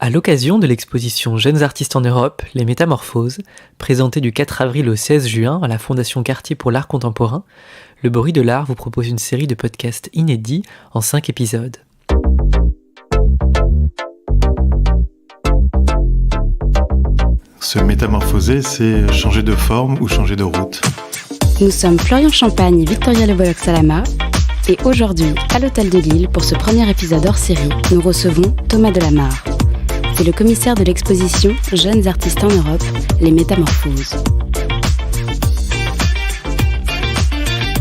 À l'occasion de l'exposition Jeunes artistes en Europe, les Métamorphoses, présentée du 4 avril au 16 juin à la Fondation Cartier pour l'art contemporain, Le Bruit de l'art vous propose une série de podcasts inédits en 5 épisodes. Se métamorphoser, c'est changer de forme ou changer de route. Nous sommes Florian Champagne et Victoria Le Bolloc-Salama. Et aujourd'hui, à l'Hôtel de Lille, pour ce premier épisode hors série, nous recevons Thomas Delamarre. C'est le commissaire de l'exposition Jeunes artistes en Europe, les Métamorphoses.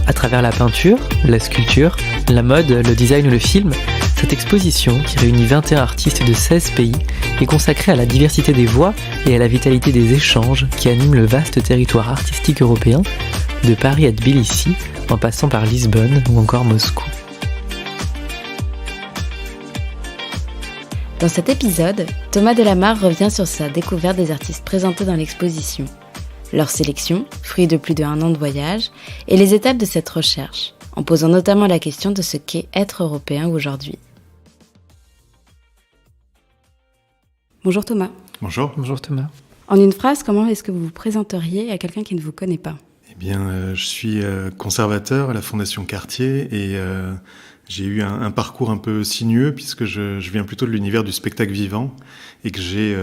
À travers la peinture, la sculpture, la mode, le design ou le film, cette exposition, qui réunit 21 artistes de 16 pays, est consacrée à la diversité des voix et à la vitalité des échanges qui animent le vaste territoire artistique européen, de Paris à Tbilissi, en passant par Lisbonne ou encore Moscou. Dans cet épisode, Thomas Delamarre revient sur sa découverte des artistes présentés dans l'exposition, leur sélection, fruit de plus d'1 an de voyage, et les étapes de cette recherche, en posant notamment la question de ce qu'est être européen aujourd'hui. Bonjour Thomas. Bonjour. Bonjour Thomas. En une phrase, comment est-ce que vous vous présenteriez à quelqu'un qui ne vous connaît pas ? Eh bien, je suis conservateur à la Fondation Cartier et j'ai eu un parcours un peu sinueux puisque je viens plutôt de l'univers du spectacle vivant et que j'ai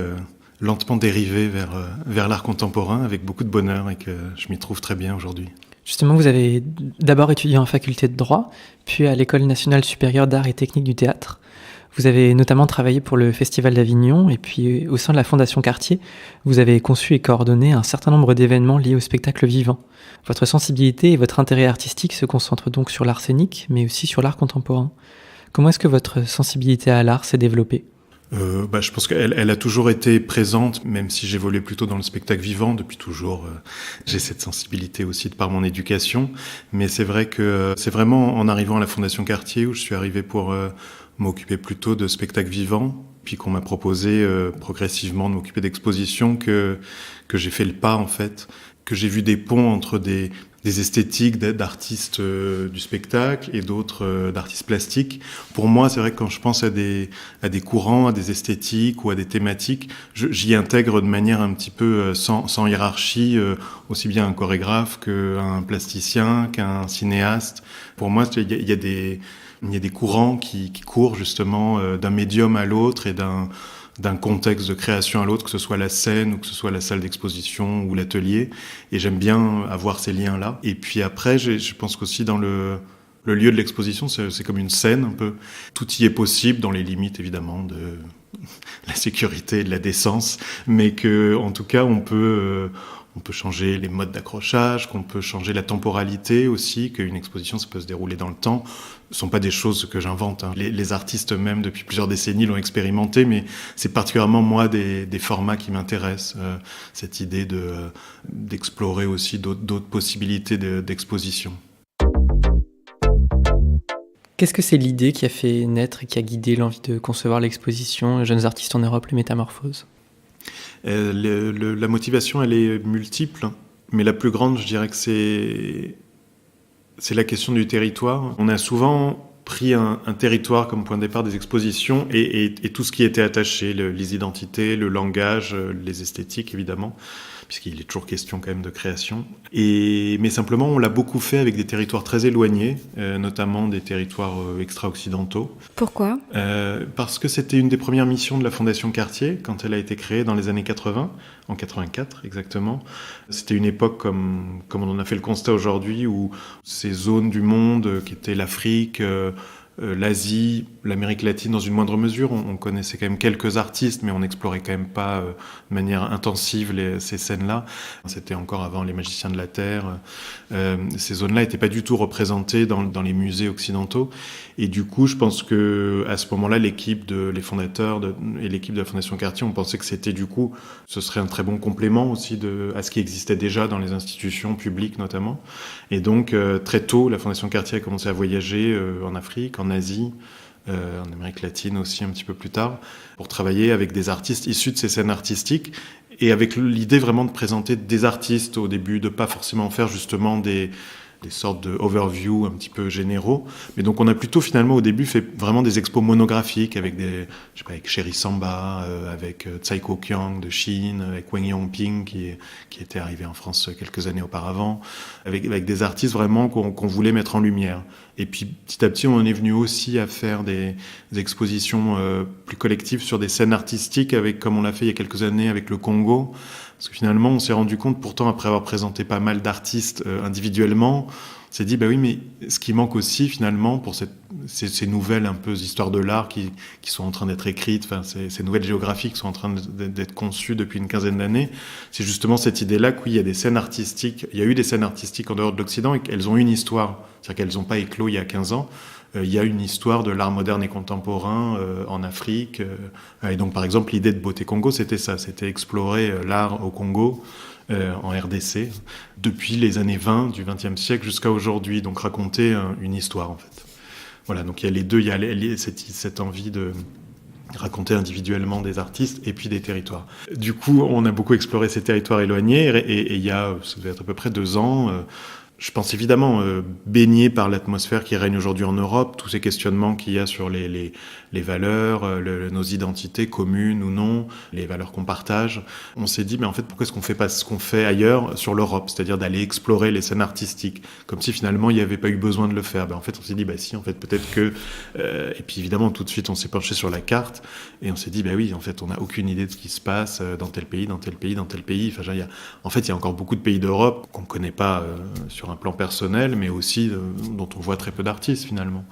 lentement dérivé vers l'art contemporain avec beaucoup de bonheur et que je m'y trouve très bien aujourd'hui. Justement, vous avez d'abord étudié en faculté de droit, puis à l'École nationale supérieure d'art et technique du théâtre. Vous avez notamment travaillé pour le Festival d'Avignon et puis au sein de la Fondation Cartier, vous avez conçu et coordonné un certain nombre d'événements liés au spectacle vivant. Votre sensibilité et votre intérêt artistique se concentrent donc sur l'art scénique, mais aussi sur l'art contemporain. Comment est-ce que votre sensibilité à l'art s'est développée ? Je pense qu'elle a toujours été présente, même si j'évoluais plutôt dans le spectacle vivant. Depuis toujours, j'ai cette sensibilité aussi de par mon éducation. Mais c'est vrai que c'est vraiment en arrivant à la Fondation Cartier où je suis arrivé pour m'occuper plutôt de spectacle vivant, puis qu'on m'a proposé progressivement de m'occuper d'expositions que j'ai fait le pas en fait, que j'ai vu des ponts entre des esthétiques d'artistes du spectacle et d'autres d'artistes plastiques. Pour moi, c'est vrai que quand je pense à des courants, à des esthétiques ou à des thématiques, j'y intègre de manière un petit peu sans hiérarchie, aussi bien un chorégraphe qu'un plasticien, qu'un cinéaste. Pour moi, il y a des courants qui courent justement d'un médium à l'autre et d'un contexte de création à l'autre, que ce soit la scène ou que ce soit la salle d'exposition ou l'atelier. Et j'aime bien avoir ces liens-là. Et puis après, je pense qu'aussi dans le lieu de l'exposition, c'est comme une scène un peu. Tout y est possible dans les limites évidemment de la sécurité et de la décence, mais que en tout cas on peut changer les modes d'accrochage, qu'on peut changer la temporalité aussi, qu'une exposition, ça peut se dérouler dans le temps. Ce ne sont pas des choses que j'invente. Les artistes même, depuis plusieurs décennies, l'ont expérimenté, mais c'est particulièrement, moi, des formats qui m'intéressent. Cette idée d'explorer aussi d'autres possibilités d'exposition. Qu'est-ce que c'est l'idée qui a fait naître et qui a guidé l'envie de concevoir l'exposition Jeunes artistes en Europe, les Métamorphoses ? La motivation, elle est multiple, mais la plus grande, je dirais que c'est la question du territoire. On a souvent pris un territoire comme point de départ des expositions et tout ce qui était attaché, les identités, le langage, les esthétiques évidemment, puisqu'il est toujours question quand même de création. Mais simplement, on l'a beaucoup fait avec des territoires très éloignés, notamment des territoires extra-occidentaux. Pourquoi ? Parce que c'était une des premières missions de la Fondation Cartier, quand elle a été créée dans les années 80, en 84 exactement. C'était une époque, comme on en a fait le constat aujourd'hui, où ces zones du monde, qui étaient l'Afrique, l'Asie, l'Amérique latine dans une moindre mesure. On connaissait quand même quelques artistes, mais on n'explorait quand même pas de manière intensive ces scènes-là. C'était encore avant les Magiciens de la Terre. Ces zones-là n'étaient pas du tout représentées dans les musées occidentaux. Et du coup, je pense que à ce moment-là, les fondateurs et l'équipe de la Fondation Cartier, on pensait que ce serait un très bon complément aussi à ce qui existait déjà dans les institutions publiques notamment. Et donc, très tôt, la Fondation Cartier a commencé à voyager en Afrique, en Asie, en Amérique latine aussi un petit peu plus tard, pour travailler avec des artistes issus de ces scènes artistiques et avec l'idée vraiment de présenter des artistes au début, de pas forcément faire justement des des sortes de overview un petit peu généraux. Mais donc on a plutôt finalement au début fait vraiment des expos monographiques avec avec Sherry Samba, avec Tsai Ko-kyung de Chine, avec Wang Yongping qui était arrivé en France quelques années auparavant, avec des artistes vraiment qu'on voulait mettre en lumière. Et puis petit à petit, on en est venu aussi à faire des expositions plus collectives sur des scènes artistiques, comme on l'a fait il y a quelques années avec le Congo. Parce que finalement, on s'est rendu compte, pourtant, après avoir présenté pas mal d'artistes individuellement, on s'est dit, bah oui, mais ce qui manque aussi, finalement, pour ces nouvelles un peu histoires de l'art qui sont en train d'être écrites, enfin, ces nouvelles géographies qui sont en train d'être conçues depuis une quinzaine d'années, c'est justement cette idée-là qu'il y a des scènes artistiques, il y a eu des scènes artistiques en dehors de l'Occident et qu'elles ont une histoire. C'est-à-dire qu'elles n'ont pas éclos il y a 15 ans. Il y a une histoire de l'art moderne et contemporain en Afrique. Et donc, par exemple, l'idée de Beauté Congo, c'était ça. C'était explorer l'art au Congo, en RDC, depuis les années 20 du XXe siècle jusqu'à aujourd'hui. Donc, raconter une histoire, en fait. Voilà, donc il y a les deux. Il y a cette envie de raconter individuellement des artistes et puis des territoires. Du coup, on a beaucoup exploré ces territoires éloignés. Et il y a, ça devait être à peu près 2 ans... je pense évidemment baigné par l'atmosphère qui règne aujourd'hui en Europe, tous ces questionnements qu'il y a sur les valeurs, nos identités communes ou non, les valeurs qu'on partage. On s'est dit, mais en fait, pourquoi est-ce qu'on fait pas ce qu'on fait ailleurs sur l'Europe, c'est-à-dire d'aller explorer les scènes artistiques, comme si finalement il n'y avait pas eu besoin de le faire. En fait, on s'est dit, si, en fait, peut-être que... et puis évidemment, tout de suite, on s'est penché sur la carte et on s'est dit, oui, en fait, on n'a aucune idée de ce qui se passe dans tel pays, dans tel pays, dans tel pays. Enfin, il y a encore beaucoup de pays d'Europe qu'on ne connaît pas sur un plan personnel, mais aussi dont on voit très peu d'artistes finalement.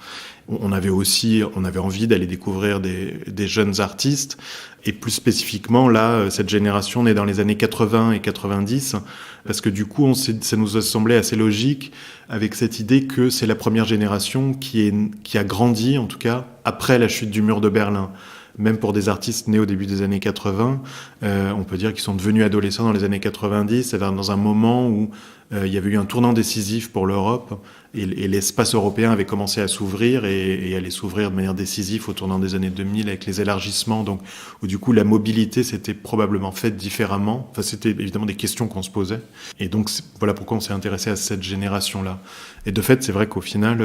On avait envie d'aller découvrir des jeunes artistes, et plus spécifiquement là, cette génération née dans les années 80 et 90, parce que du coup, ça nous a semblé assez logique avec cette idée que c'est la première génération qui a grandi, en tout cas, après la chute du mur de Berlin. Même pour des artistes nés au début des années 80, on peut dire qu'ils sont devenus adolescents dans les années 90, c'est-à-dire dans un moment où il y avait eu un tournant décisif pour l'Europe et l'espace européen avait commencé à s'ouvrir et allait s'ouvrir de manière décisive au tournant des années 2000 avec les élargissements, donc où du coup la mobilité s'était probablement faite différemment. Enfin, c'était évidemment des questions qu'on se posait. Et donc voilà pourquoi on s'est intéressé à cette génération-là. Et de fait, c'est vrai qu'au final...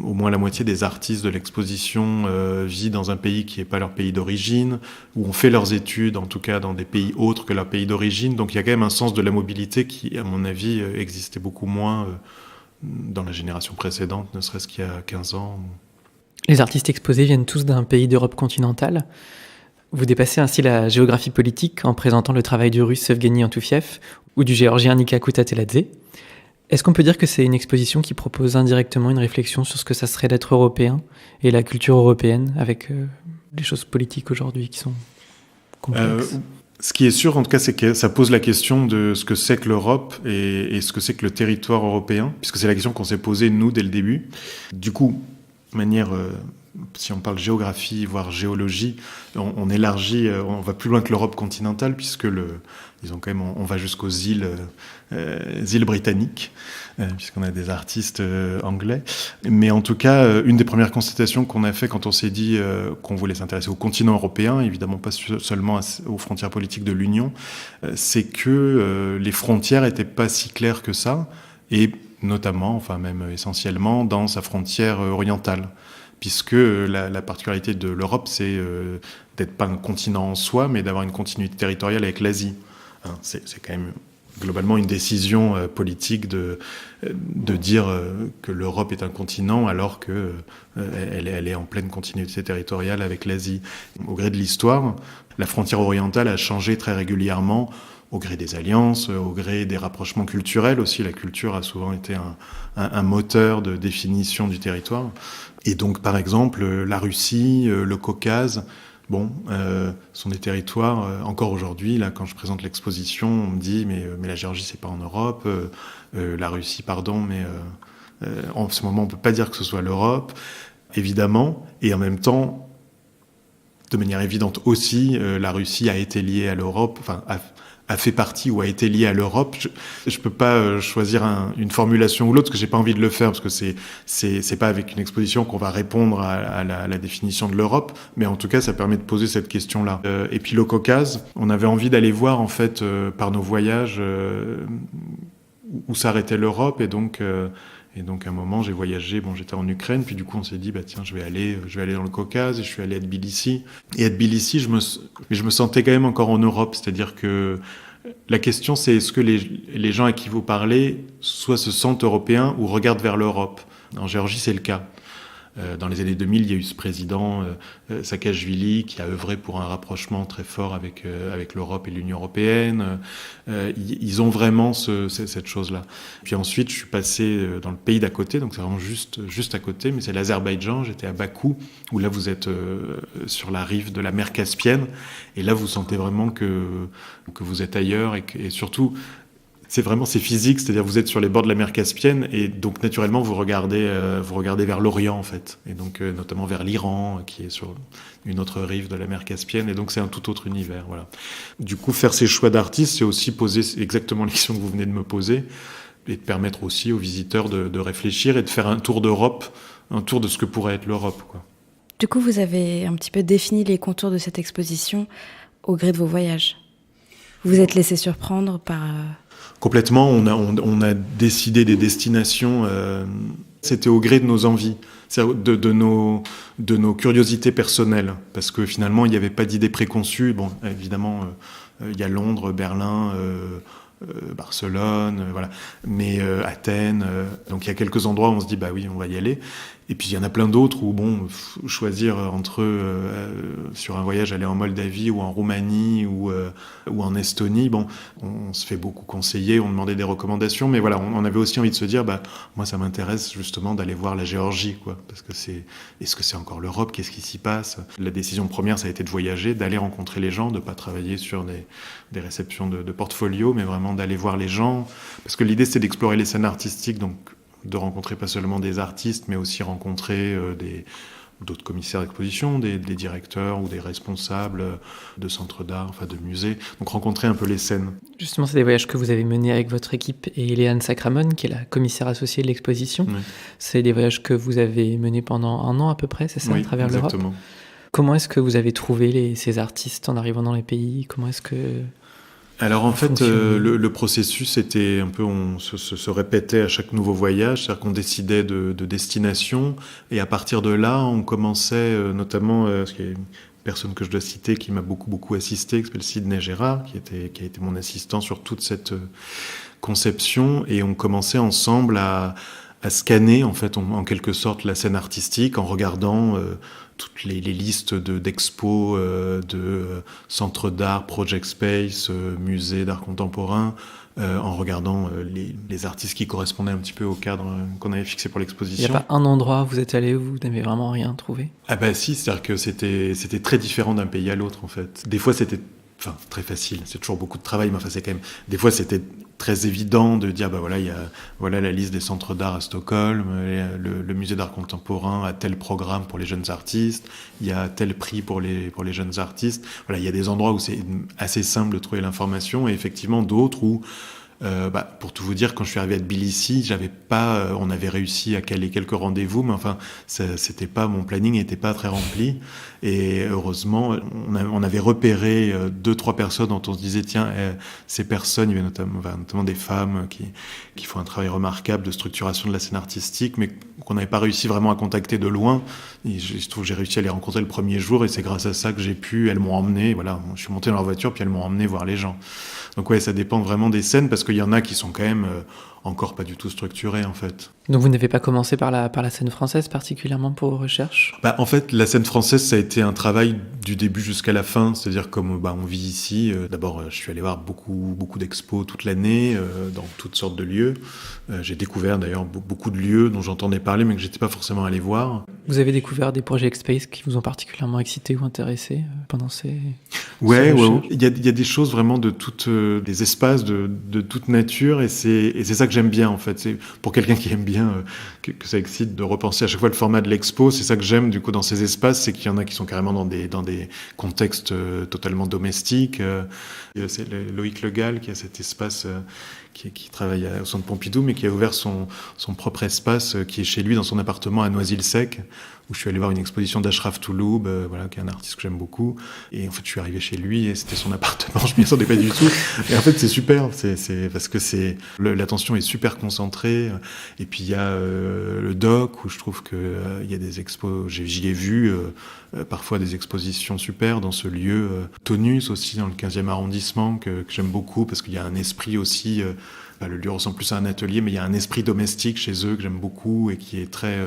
au moins la moitié des artistes de l'exposition vit dans un pays qui n'est pas leur pays d'origine, ou ont fait leurs études, en tout cas dans des pays autres que leur pays d'origine. Donc il y a quand même un sens de la mobilité qui, à mon avis, existait beaucoup moins dans la génération précédente, ne serait-ce qu'il y a 15 ans. Les artistes exposés viennent tous d'un pays d'Europe continentale. Vous dépassez ainsi la géographie politique en présentant le travail du Russe Evgueni Antoufiev ou du Géorgien Nika Kutateladze. Est-ce qu'on peut dire que c'est une exposition qui propose indirectement une réflexion sur ce que ça serait d'être européen et la culture européenne avec les choses politiques aujourd'hui qui sont complexes? Ce qui est sûr, en tout cas, c'est que ça pose la question de ce que c'est que l'Europe et ce que c'est que le territoire européen, puisque c'est la question qu'on s'est posée, nous, dès le début. Du coup, de manière... si on parle géographie, voire géologie, on élargit, on va plus loin que l'Europe continentale, puisque disons quand même, on va jusqu'aux îles britanniques, puisqu'on a des artistes anglais. Mais en tout cas, une des premières constatations qu'on a fait quand on s'est dit qu'on voulait s'intéresser au continent européen, évidemment pas seulement aux frontières politiques de l'Union, c'est que les frontières n'étaient pas si claires que ça, et notamment, enfin même essentiellement, dans sa frontière orientale. Puisque la particularité de l'Europe, c'est d'être pas un continent en soi, mais d'avoir une continuité territoriale avec l'Asie. C'est quand même globalement une décision politique de dire que l'Europe est un continent alors qu'elle est en pleine continuité territoriale avec l'Asie. Au gré de l'histoire, la frontière orientale a changé très régulièrement au gré des alliances, au gré des rapprochements culturels aussi. La culture a souvent été un moteur de définition du territoire. Et donc, par exemple, la Russie, le Caucase, sont des territoires, encore aujourd'hui, là, quand je présente l'exposition, on me dit, mais la Géorgie, c'est pas en Europe, la Russie, pardon, mais en ce moment, on peut pas dire que ce soit l'Europe, évidemment, et en même temps, de manière évidente aussi, la Russie a été liée à l'Europe, enfin, a fait partie ou a été liée à l'Europe. Je peux pas choisir une formulation ou l'autre, parce que j'ai pas envie de le faire, parce que c'est pas avec une exposition qu'on va répondre à la définition de l'Europe, mais en tout cas, ça permet de poser cette question-là. Et puis le Caucase, on avait envie d'aller voir, en fait, par nos voyages, où s'arrêtait l'Europe, et donc à un moment, j'ai voyagé. Bon, j'étais en Ukraine, puis du coup, on s'est dit, tiens, je vais aller dans le Caucase, et je suis allé à Tbilissi. Et à Tbilissi, je me sentais quand même encore en Europe, c'est-à-dire que la question, c'est est-ce que les gens à qui vous parlez, soit se sentent européens ou regardent vers l'Europe. En Géorgie, c'est le cas. Dans les années 2000, il y a eu ce président Saakashvili qui a œuvré pour un rapprochement très fort avec l'Europe et l'Union européenne. Ils ont vraiment cette chose-là. Puis ensuite, je suis passé dans le pays d'à côté, donc c'est vraiment juste à côté, mais c'est l'Azerbaïdjan. J'étais à Bakou, où là vous êtes sur la rive de la mer Caspienne, et là vous sentez vraiment que vous êtes ailleurs, et surtout c'est physique, c'est-à-dire vous êtes sur les bords de la mer Caspienne, et donc naturellement vous regardez vers l'Orient en fait, et donc notamment vers l'Iran qui est sur une autre rive de la mer Caspienne, et donc c'est un tout autre univers. Voilà. Du coup, faire ces choix d'artistes, c'est aussi poser exactement les questions que vous venez de me poser, et de permettre aussi aux visiteurs de réfléchir et de faire un tour d'Europe, un tour de ce que pourrait être l'Europe, quoi. Du coup, vous avez un petit peu défini les contours de cette exposition au gré de vos voyages. Vous vous êtes laissé surprendre par... Complètement, on a décidé des destinations, c'était au gré de nos envies, de nos curiosités personnelles, parce que finalement il n'y avait pas d'idée préconçue. Bon, évidemment, il y a Londres, Berlin, Barcelone, voilà, mais Athènes, donc il y a quelques endroits où on se dit oui, on va y aller. Et puis il y en a plein d'autres où choisir entre sur un voyage aller en Moldavie ou en Roumanie ou en Estonie, on se fait beaucoup conseiller, on demandait des recommandations, mais voilà, on avait aussi envie de se dire moi ça m'intéresse justement d'aller voir la Géorgie, quoi, parce que est-ce que c'est encore l'Europe, qu'est-ce qui s'y passe? La décision première, ça a été de voyager, d'aller rencontrer les gens, de pas travailler sur des réceptions de portfolio, mais vraiment d'aller voir les gens, parce que l'idée c'est d'explorer les scènes artistiques, donc de rencontrer pas seulement des artistes, mais aussi rencontrer d'autres commissaires d'exposition, des directeurs ou des responsables de centres d'art, enfin de musées. Donc rencontrer un peu les scènes. Justement, c'est des voyages que vous avez menés avec votre équipe et Léane Sacramone, qui est la commissaire associée de l'exposition. Oui. C'est des voyages que vous avez menés pendant 1 an à peu près, c'est ça, oui, à travers l'Europe. Exactement. Comment est-ce que vous avez trouvé ces artistes en arrivant dans les pays? Comment est-ce que... Alors en fait, le processus était un peu, on se répétait à chaque nouveau voyage, c'est-à-dire qu'on décidait de destination, et à partir de là, on commençait notamment, parce qu'il y a une personne que je dois citer qui m'a beaucoup assisté, qui s'appelle Sidney Gérard, qui a été mon assistant sur toute cette conception, et on commençait ensemble à scanner en fait en quelque sorte la scène artistique en regardant toutes les listes d'expos, de centres d'art, project space, musées d'art contemporain, en regardant les artistes qui correspondaient un petit peu au cadre qu'on avait fixé pour l'exposition. Il n'y a pas un endroit où vous êtes allé où vous n'avez vraiment rien trouvé? Si, c'est-à-dire que c'était très différent d'un pays à l'autre en fait. Des fois c'était très facile, c'est toujours beaucoup de travail, mais c'est quand même... Des fois, c'était très évident de dire, voilà la liste des centres d'art à Stockholm, le musée d'art contemporain a tel programme pour les jeunes artistes, il y a tel prix pour les jeunes artistes. Voilà, il y a des endroits où c'est assez simple de trouver l'information, et effectivement d'autres où, pour tout vous dire, quand je suis arrivé à Tbilissi, on avait réussi à caler quelques rendez-vous, mais c'était pas, mon planning n'était pas très rempli. Et heureusement, on avait repéré 2-3 personnes dont on se disait, tiens, ces personnes, il y avait notamment des femmes qui font un travail remarquable de structuration de la scène artistique, mais qu'on n'avait pas réussi vraiment à contacter de loin. Et je trouve que j'ai réussi à les rencontrer le premier jour, et c'est grâce à ça que elles m'ont emmené, voilà, je suis monté dans leur voiture, puis elles m'ont emmené voir les gens. Donc ouais, ça dépend vraiment des scènes, parce qu'il y en a qui sont quand même encore pas du tout structurées en fait. Donc vous n'avez pas commencé par la scène française particulièrement pour vos recherches? En fait, la scène française, ça a été un travail du début jusqu'à la fin, c'est-à-dire comme on vit ici, d'abord je suis allé voir beaucoup d'expos toute l'année, dans toutes sortes de lieux. J'ai découvert d'ailleurs beaucoup de lieux dont j'entendais parler mais que j'étais pas forcément allé voir. Vous avez découvert des project space qui vous ont particulièrement excité ou intéressé pendant ces... Ouais. Il y a des choses vraiment des espaces de toute nature, et c'est ça que j'aime bien en fait. C'est pour quelqu'un qui aime bien que ça excite de repenser à chaque fois le format de l'expo. C'est ça que j'aime du coup dans ces espaces, c'est qu'il y en a qui sont carrément dans des contextes totalement domestiques. C'est Loïc Le Gall qui a cet espace qui travaille au Centre Pompidou, mais qui a ouvert son propre espace qui est chez lui dans son appartement à Noisy-le-Sec, où je suis allé voir une exposition d'Ashraf Touloub, qui est un artiste que j'aime beaucoup. Et en fait, je suis arrivé chez lui et c'était son appartement. Je m'y attendais pas du tout. Et en fait, c'est super. C'est parce que l'attention est super concentrée. Et puis il y a le doc où je trouve que il y a des expos. J'y ai vu parfois des expositions super dans ce lieu. Tonus aussi dans le 15e arrondissement que j'aime beaucoup parce qu'il y a un esprit aussi. Le lieu ressemble plus à un atelier, mais il y a un esprit domestique chez eux que j'aime beaucoup et qui est très.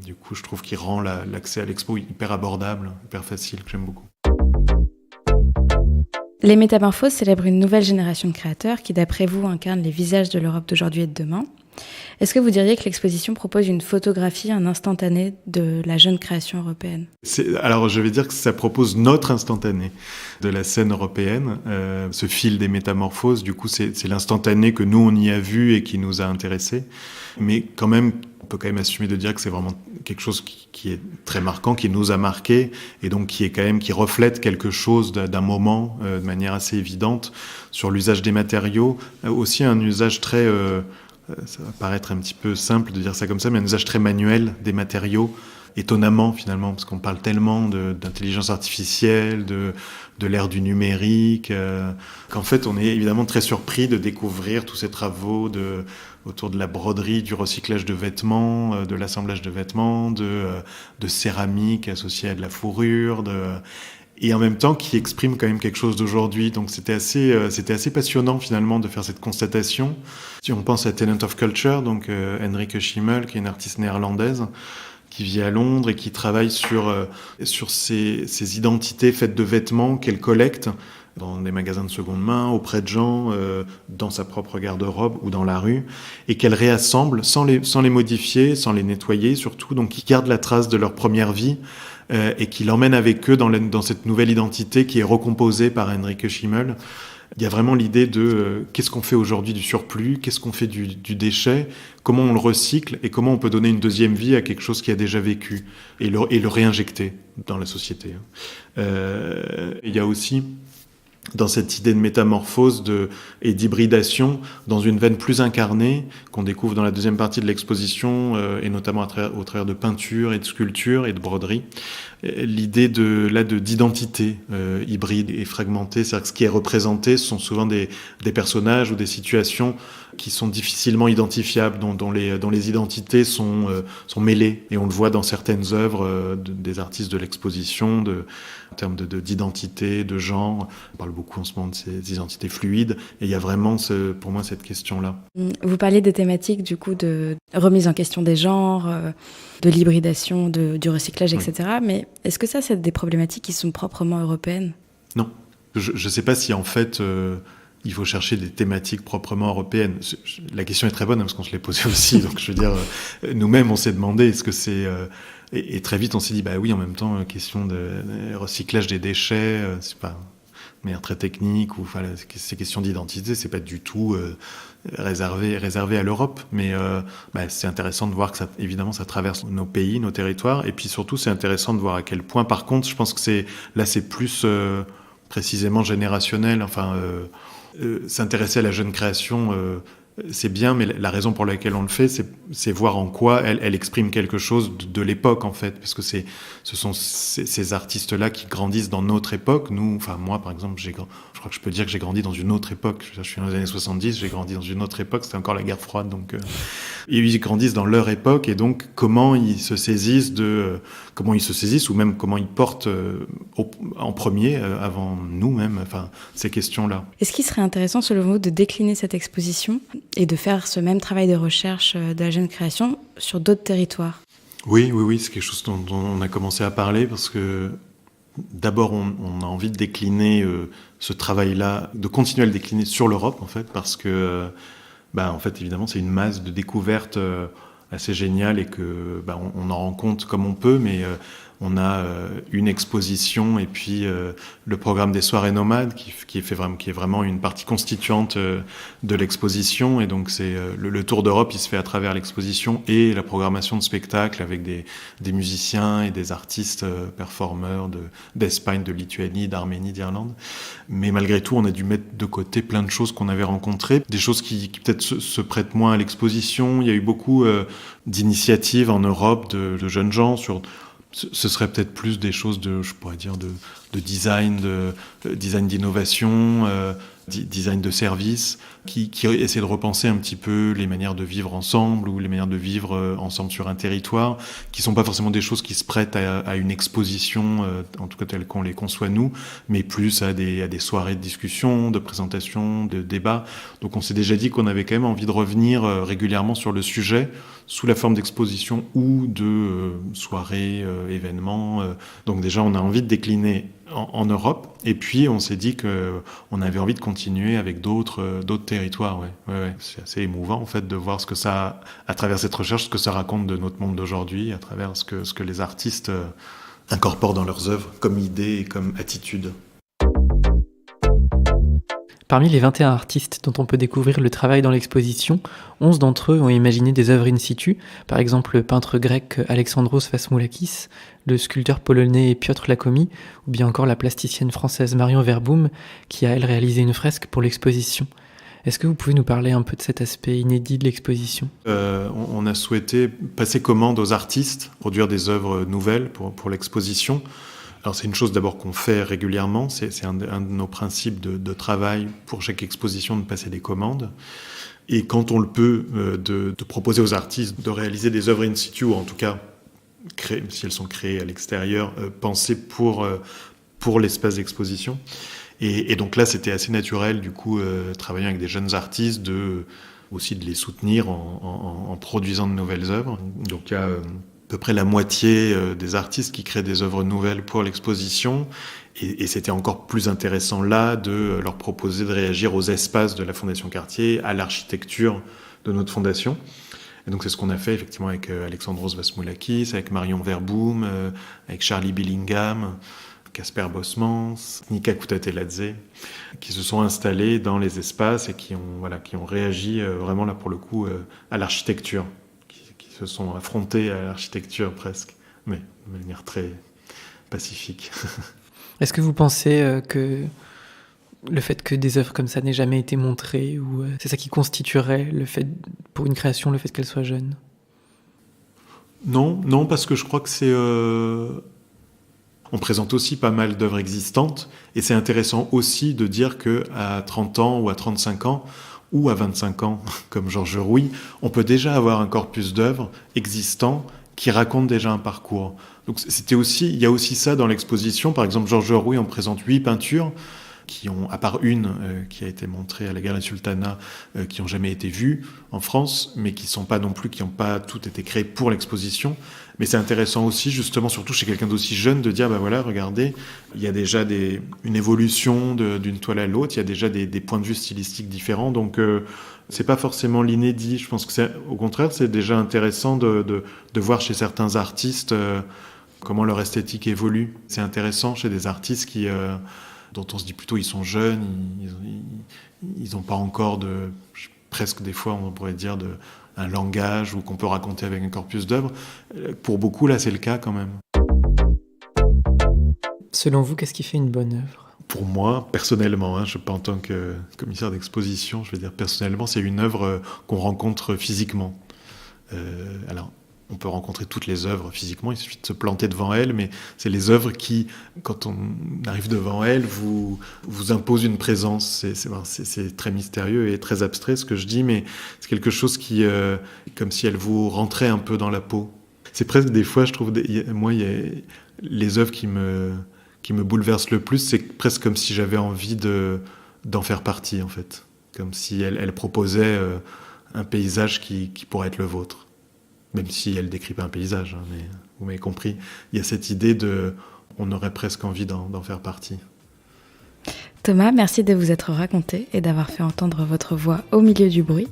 Du coup, je trouve qu'il rend l'accès à l'expo hyper abordable, hyper facile, que j'aime beaucoup. Les Métamorphoses célèbrent une nouvelle génération de créateurs qui, d'après vous, incarnent les visages de l'Europe d'aujourd'hui et de demain. Est-ce que vous diriez que l'exposition propose une photographie, un instantané de la jeune création européenne ? Alors, je vais dire que ça propose notre instantané de la scène européenne. Ce fil des Métamorphoses, du coup, c'est l'instantané que nous, on y a vu et qui nous a intéressés. Mais quand même, on peut quand même assumer de dire que c'est vraiment quelque chose qui est très marquant, qui nous a marqué, et donc qui reflète quelque chose d'un moment de manière assez évidente sur l'usage des matériaux. Aussi un usage très... ça va paraître un petit peu simple de dire ça comme ça, mais un usage très manuel des matériaux, étonnamment finalement, parce qu'on parle tellement d'intelligence artificielle, de l'ère du numérique, qu'en fait on est évidemment très surpris de découvrir tous ces travaux autour de la broderie, du recyclage de vêtements, de l'assemblage de vêtements, de céramique associée à de la fourrure, et en même temps qui exprime quand même quelque chose d'aujourd'hui. Donc c'était assez passionnant finalement de faire cette constatation. Si on pense à Talent of Culture, donc Henrike Schimmel, qui est une artiste néerlandaise, qui vit à Londres et qui travaille sur ces identités faites de vêtements qu'elle collecte dans des magasins de seconde main, auprès de gens, dans sa propre garde-robe ou dans la rue, et qu'elle réassemble sans les modifier, sans les nettoyer surtout, donc qui gardent la trace de leur première vie, et qui l'emmènent avec eux dans cette nouvelle identité qui est recomposée par Henrike Schimmel. Il y a vraiment l'idée de qu'est-ce qu'on fait aujourd'hui du surplus, qu'est-ce qu'on fait du déchet, comment on le recycle et comment on peut donner une deuxième vie à quelque chose qui a déjà vécu et le réinjecter dans la société. Il y a aussi dans cette idée de métamorphose et d'hybridation, dans une veine plus incarnée, qu'on découvre dans la deuxième partie de l'exposition, et notamment au travers de peintures et de sculptures et de broderies, l'idée d'identité hybride et fragmentée, c'est-à-dire que ce qui est représenté, ce sont souvent des personnages ou des situations qui sont difficilement identifiables, dont les identités sont mêlées, et on le voit dans certaines œuvres des artistes de l'exposition, en termes d'identité, de genre. On parle beaucoup en ce moment de ces identités fluides, et il y a vraiment, pour moi, cette question-là. Vous parliez des thématiques, du coup, de remise en question des genres, de l'hybridation, du recyclage, etc. Oui. Mais est-ce que ça, c'est des problématiques qui sont proprement européennes ? Non. Je ne sais pas si, en fait, il faut chercher des thématiques proprement européennes. La question est très bonne, parce qu'on se l'est posée aussi. Donc, je veux dire, nous-mêmes, on s'est demandé, est-ce que c'est... Et très vite, on s'est dit, bah oui, en même temps, question de recyclage des déchets, c'est pas de manière très technique, ou enfin, ces questions d'identité, c'est pas du tout réservé à l'Europe. Mais c'est intéressant de voir que évidemment, ça traverse nos pays, nos territoires. Et puis surtout, c'est intéressant de voir à quel point, par contre, je pense que c'est plus précisément générationnel. Enfin, s'intéresser à la jeune création, c'est bien, mais la raison pour laquelle on le fait, c'est voir en quoi elle exprime quelque chose de l'époque, en fait, parce que ce sont ces artistes-là qui grandissent dans notre époque. Nous, enfin moi, par exemple, je crois que je peux dire que j'ai grandi dans une autre époque. Je suis dans les années 70, j'ai grandi dans une autre époque, c'était encore la guerre froide, donc ils grandissent dans leur époque, et donc comment ils se saisissent ou même comment ils portent en premier, avant nous-mêmes, enfin ces questions-là. Est-ce qu'il serait intéressant, selon vous, de décliner cette exposition et de faire ce même travail de recherche de la jeune création sur d'autres territoires ? Oui, c'est quelque chose dont on a commencé à parler, parce que d'abord on a envie de décliner ce travail-là, de continuer à le décliner sur l'Europe, en fait, parce que en fait, évidemment, c'est une masse de découvertes assez géniale, et que on en rend compte comme on peut, mais on a une exposition et puis le programme des soirées nomades qui est vraiment une partie constituante de l'exposition. Et donc c'est le tour d'Europe, il se fait à travers l'exposition et la programmation de spectacles avec des musiciens et des artistes performeurs d'Espagne, de Lituanie, d'Arménie, d'Irlande. Mais malgré tout, on a dû mettre de côté plein de choses qu'on avait rencontrées, des choses qui peut-être se prêtent moins à l'exposition. Il y a eu beaucoup d'initiatives en Europe de jeunes gens sur... Ce serait peut-être plus des choses je pourrais dire, de design, design d'innovation, design de service, qui essaie de repenser un petit peu les manières de vivre ensemble ou les manières de vivre ensemble sur un territoire, qui sont pas forcément des choses qui se prêtent à une exposition, en tout cas telle qu'on les conçoit nous, mais plus à des soirées de discussion, de présentation, de débats. Donc on s'est déjà dit qu'on avait quand même envie de revenir régulièrement sur le sujet, sous la forme d'exposition ou de soirées, événements. Donc déjà, on a envie de décliner en Europe. Et puis, on s'est dit qu'on avait envie de continuer avec d'autres territoires. Ouais. C'est assez émouvant, en fait, de voir ce que ça, à travers cette recherche, ce que ça raconte de notre monde d'aujourd'hui, à travers ce que les artistes incorporent dans leurs œuvres comme idées et comme attitudes. Parmi les 21 artistes dont on peut découvrir le travail dans l'exposition, 11 d'entre eux ont imaginé des œuvres in situ, par exemple le peintre grec Alexandros Vasmoulakis, le sculpteur polonais Piotr Lakomi, ou bien encore la plasticienne française Marion Verboom, qui a elle réalisé une fresque pour l'exposition. Est-ce que vous pouvez nous parler un peu de cet aspect inédit de l'exposition ? On a souhaité passer commande aux artistes, produire des œuvres nouvelles pour l'exposition. Alors c'est une chose d'abord qu'on fait régulièrement, c'est un de nos principes de travail pour chaque exposition de passer des commandes. Et quand on le peut, de proposer aux artistes de réaliser des œuvres in situ, ou en tout cas, si elles sont créées à l'extérieur, pensées pour l'espace d'exposition. Et donc là, c'était assez naturel, du coup, travaillant avec des jeunes artistes, aussi de les soutenir en produisant de nouvelles œuvres. Donc il y a à peu près la moitié des artistes qui créent des œuvres nouvelles pour l'exposition. Et c'était encore plus intéressant là de leur proposer de réagir aux espaces de la Fondation Cartier, à l'architecture de notre fondation. Et donc c'est ce qu'on a fait effectivement avec Alexandros Vasmoulakis, avec Marion Verboom, avec Charlie Billingham, Casper Bosmans, Nika Koutateladze, qui se sont installés dans les espaces et qui ont réagi vraiment là pour le coup à l'architecture, qui se sont affrontés à l'architecture presque, mais de manière très pacifique. Est-ce que vous pensez que le fait que des œuvres comme ça n'aient jamais été montrées, ou c'est ça qui constituerait le fait, pour une création, le fait qu'elle soit jeune ? Non, parce que je crois que c'est... On présente aussi pas mal d'œuvres existantes, et c'est intéressant aussi de dire qu'à 30 ans ou à 35 ans, ou à 25 ans, comme Georges Rouy, on peut déjà avoir un corpus d'œuvres existants qui racontent déjà un parcours. Donc il y a aussi ça dans l'exposition. Par exemple, Georges Rouy, on présente 8 peintures qui ont, à part une qui a été montrée à la Galerie Sultana, qui n'ont jamais été vues en France, mais qui n'ont pas toutes été créées pour l'exposition. Mais c'est intéressant aussi, justement, surtout chez quelqu'un d'aussi jeune, de dire, regardez, il y a déjà une évolution d'une toile à l'autre, il y a déjà des points de vue stylistiques différents, donc c'est pas forcément l'inédit. Je pense que au contraire, c'est déjà intéressant de voir chez certains artistes comment leur esthétique évolue. C'est intéressant chez des artistes dont on se dit plutôt ils sont jeunes, ils n'ont pas encore presque des fois on pourrait dire un langage ou qu'on peut raconter avec un corpus d'œuvres. Pour beaucoup là c'est le cas quand même. Selon vous, qu'est-ce qui fait une bonne œuvre ? Pour moi, personnellement, je pas en tant que commissaire d'exposition, je vais dire personnellement, c'est une œuvre qu'on rencontre physiquement. Alors on peut rencontrer toutes les œuvres physiquement, il suffit de se planter devant elles, mais c'est les œuvres qui, quand on arrive devant elles, vous imposent une présence. C'est très mystérieux et très abstrait ce que je dis, mais c'est quelque chose qui, comme si elles vous rentraient un peu dans la peau. C'est presque des fois, je trouve, moi, il y a les œuvres qui me bouleversent le plus, c'est presque comme si j'avais envie d'en faire partie, en fait. Comme si elles proposaient un paysage qui pourrait être le vôtre. Même si elle ne décrit pas un paysage, mais vous m'avez compris. Il y a cette idée on aurait presque envie d'en faire partie. Thomas, merci de vous être raconté et d'avoir fait entendre votre voix au milieu du bruit.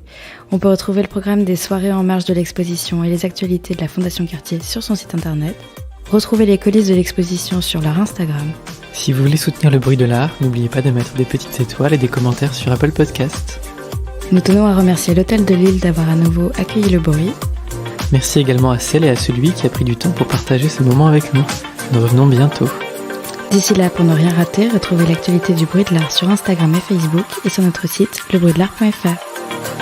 On peut retrouver le programme des soirées en marge de l'exposition et les actualités de la Fondation Cartier sur son site internet Retrouvez les coulisses de l'exposition sur leur Instagram. Si vous voulez soutenir le bruit de l'art, n'oubliez pas de mettre des petites étoiles et des commentaires sur Apple Podcast. Nous tenons à remercier l'Hôtel de Lille d'avoir à nouveau accueilli le bruit. Merci également à celle et à celui qui a pris du temps pour partager ce moment avec nous. Nous revenons bientôt. D'ici là, pour ne rien rater, retrouvez l'actualité du bruit de l'art sur Instagram et Facebook et sur notre site lebruitdelart.fr.